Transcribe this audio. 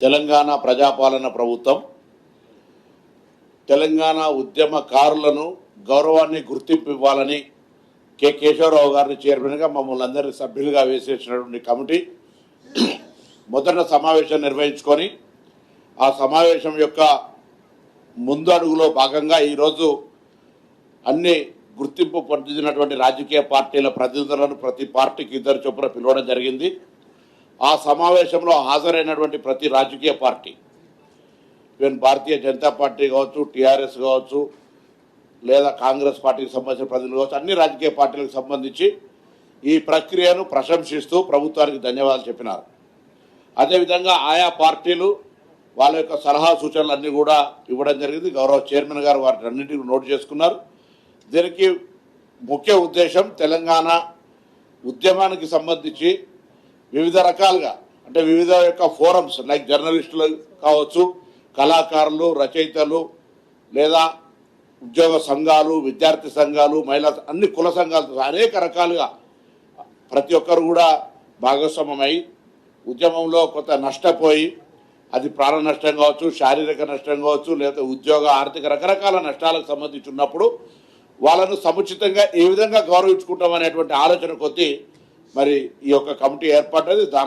తెలంగాణ ప్రజాపాలన ప్రభుత్వం తెలంగాణ ఉద్యమకారులను గౌరవాన్ని గుర్తింపు ఇవ్వాలని కె కేశవరావు గారిని చైర్మన్గా మమ్మల్ని అందరినీ సభ్యులుగా వేసేసినటువంటి కమిటీ మొదట సమావేశం నిర్వహించుకొని ఆ సమావేశం యొక్క ముందు అడుగులో భాగంగా ఈరోజు అన్ని గుర్తింపు పొందినటువంటి రాజకీయ పార్టీల ప్రతినిధులను ప్రతి పార్టీకి ఇద్దరు చొప్పున పిలవడం జరిగింది. ఆ సమావేశంలో హాజరైనటువంటి ప్రతి రాజకీయ party, even Bharatiya Janata party కావచ్చు, టీఆర్ఎస్ కావచ్చు, లేదా కాంగ్రెస్ పార్టీకి సంబంధించిన ప్రతినిధులు కావచ్చు, అన్ని రాజకీయ పార్టీలకు సంబంధించి ఈ ప్రక్రియను ప్రశంసిస్తూ ప్రభుత్వానికి ధన్యవాదాలు చెప్పినారు. అదేవిధంగా ఆయా పార్టీలు వాళ్ళ యొక్క సలహా సూచనలు అన్నీ కూడా ఇవ్వడం జరిగింది. గౌరవ చైర్మన్ గారు వాటిని అన్నింటినీ నోట్ చేసుకున్నారు. దీనికి ముఖ్య ఉద్దేశం తెలంగాణ ఉద్యమానికి సంబంధించి వివిధ రకాలుగా, అంటే వివిధ యొక్క ఫోరమ్స్ లైక్ జర్నలిస్టులు కావచ్చు, కళాకారులు, రచయితలు, లేదా ఉద్యోగ సంఘాలు, విద్యార్థి సంఘాలు, మహిళా అన్ని కుల సంఘాలు అనేక రకాలుగా ప్రతి ఒక్కరు కూడా భాగస్వామ్యమై ఉద్యమంలో కొంత నష్టపోయి, అది ప్రాణ నష్టం కావచ్చు, శారీరక నష్టం కావచ్చు, లేదా ఉద్యోగ ఆర్థిక రకరకాల నష్టాలకు సంబంధించి ఉన్నప్పుడు వాళ్ళను సముచితంగా ఏ విధంగా గౌరవించుకుంటాం అనేటువంటి ఆలోచన కొద్దీ మరి ఈ యొక్క కమిటీ ఏర్పడ్డది. దానిలో